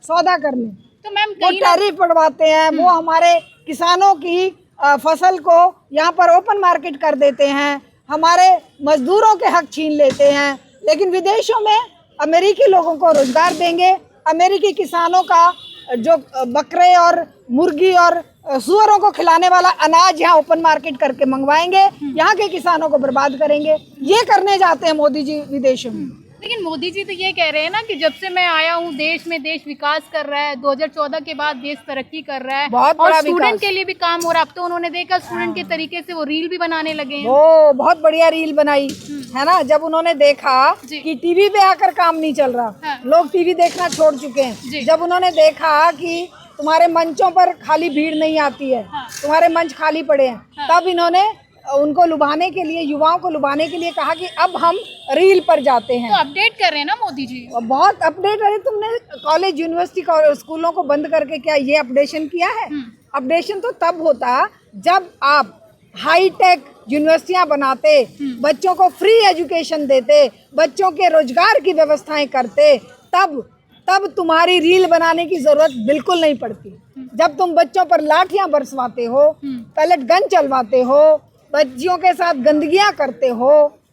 सौदा करने। तो मैम वो टैरिफ बढ़वाते हैं, वो हमारे किसानों की फसल को यहाँ पर ओपन मार्केट कर देते हैं, हमारे मजदूरों के हक छीन लेते हैं। लेकिन विदेशों में अमेरिकी लोगों को रोजगार देंगे, अमेरिकी किसानों का जो बकरे और मुर्गी और सुअरों को खिलाने वाला अनाज यहाँ ओपन मार्केट करके मंगवाएंगे, यहाँ के किसानों को बर्बाद करेंगे। ये करने जाते हैं मोदी जी विदेशों में। लेकिन मोदी जी तो ये कह रहे हैं ना कि जब से मैं आया हूँ देश विकास कर रहा है, 2014 के बाद देश तरक्की कर रहा है, बहुत और बड़ा स्टूडेंट के लिए भी काम हो रहा है। अब तो उन्होंने देखा स्टूडेंट के तरीके से वो रील भी बनाने लगे हैं। वो बहुत बढ़िया रील बनाई है ना, जब उन्होंने देखा कि टीवी पे आकर काम नहीं चल रहा, हाँ। लोग टीवी देखना छोड़ चुके हैं, जब उन्होंने देखा कि तुम्हारे मंचों पर खाली भीड़ नहीं आती है, हाँ। तुम्हारे मंच खाली पड़े हैं, तब इन्होंने उनको लुभाने के लिए, युवाओं को लुभाने के लिए कहा कि अब हम रील पर जाते हैं। तो अपडेट कर रहे हैं ना मोदी जी। बहुत अपडेट। अरे तुमने कॉलेज यूनिवर्सिटी स्कूलों को बंद करके क्या ये अपडेशन किया है? अपडेशन तो तब होता जब आप हाईटेक यूनिवर्सिटियां बनाते, बच्चों को फ्री एजुकेशन देते, बच्चों के रोजगार की व्यवस्थाएं करते, तब तुम्हारी रील बनाने की जरूरत बिल्कुल नहीं पड़ती। जब तुम बच्चों पर लाठियां बरसवाते हो, पैलेट गन चलवाते हो, बच्चियों के साथ गंदगियां करते हो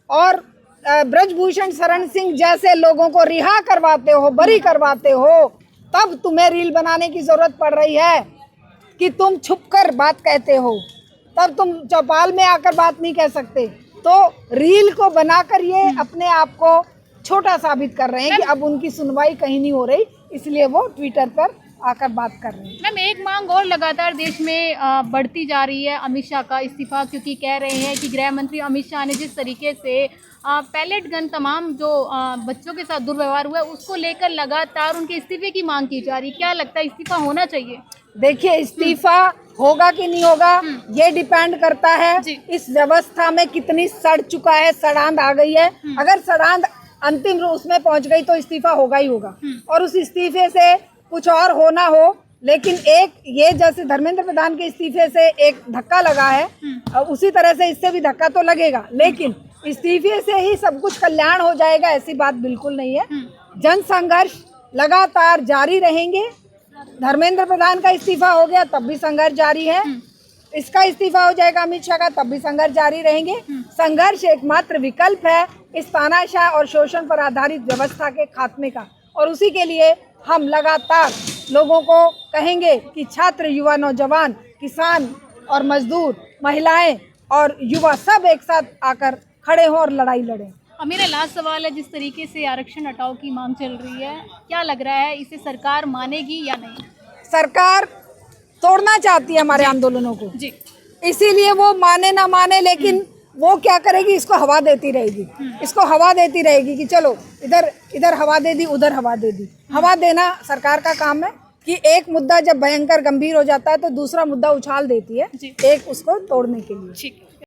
और ब्रजभूषण शरण सिंह जैसे लोगों को रिहा करवाते हो, बरी करवाते हो, तब तुम्हें रील बनाने की जरूरत पड़ रही है कि तुम छुपकर बात कहते हो। तब तुम चौपाल में आकर बात नहीं कह सकते। तो रील को बनाकर ये अपने आप को छोटा साबित कर रहे हैं कि अब उनकी सुनवाई कहीं नहीं हो रही, इसलिए वो ट्विटर पर आकर बात कर रहे हैं। मैम एक मांग और लगातार देश में बढ़ती जा रही है, अमित शाह का इस्तीफा, क्योंकि कह रहे हैं कि गृह मंत्री अमित शाह ने जिस तरीके से पैलेट गन तमाम जो बच्चों के साथ दुर्व्यवहार हुआ है उसको लेकर लगातार उनके इस्तीफे की मांग की जा रही है। क्या लगता है इस्तीफा होना चाहिए? देखिए, इस्तीफा होगा कि नहीं होगा ये डिपेंड करता है इस व्यवस्था में कितनी सड़ चुका है, सड़ांध आ गई है। अगर सड़ांध अंतिम रूप में पहुंच गई तो इस्तीफा होगा ही होगा, और उस इस्तीफे से कुछ और हो ना हो। लेकिन एक ये जैसे धर्मेंद्र प्रधान के इस्तीफे से एक धक्का लगा है, उसी तरह से इससे भी धक्का तो लगेगा, लेकिन इस्तीफे से ही सब कुछ कल्याण हो जाएगा ऐसी बात बिल्कुल नहीं है। जन संघर्ष लगातार जारी रहेंगे। धर्मेंद्र प्रधान का इस्तीफा हो गया तब भी संघर्ष जारी है, इसका इस्तीफा हो जाएगा अमित शाह का तब भी संघर्ष जारी रहेंगे। संघर्ष एकमात्र विकल्प है इस तानाशाह और शोषण पर आधारित व्यवस्था के खात्मे का, और उसी के लिए हम लगातार लोगों को कहेंगे कि छात्र, युवा, नौजवान, किसान और मजदूर, महिलाएं और युवा सब एक साथ आकर खड़े हों और लड़ाई लड़ें। और मेरा लास्ट सवाल है, जिस तरीके से आरक्षण हटाओ की मांग चल रही है, क्या लग रहा है इसे सरकार मानेगी या नहीं? सरकार तोड़ना चाहती है हमारे आंदोलनों को जी, इसीलिए वो माने ना माने, लेकिन वो क्या करेगी, इसको हवा देती रहेगी, इसको हवा देती रहेगी कि चलो इधर हवा दे दी, उधर हवा दे दी। हवा देना सरकार का काम है कि एक मुद्दा जब भयंकर गंभीर हो जाता है तो दूसरा मुद्दा उछाल देती है, एक उसको तोड़ने के लिए। ठीक।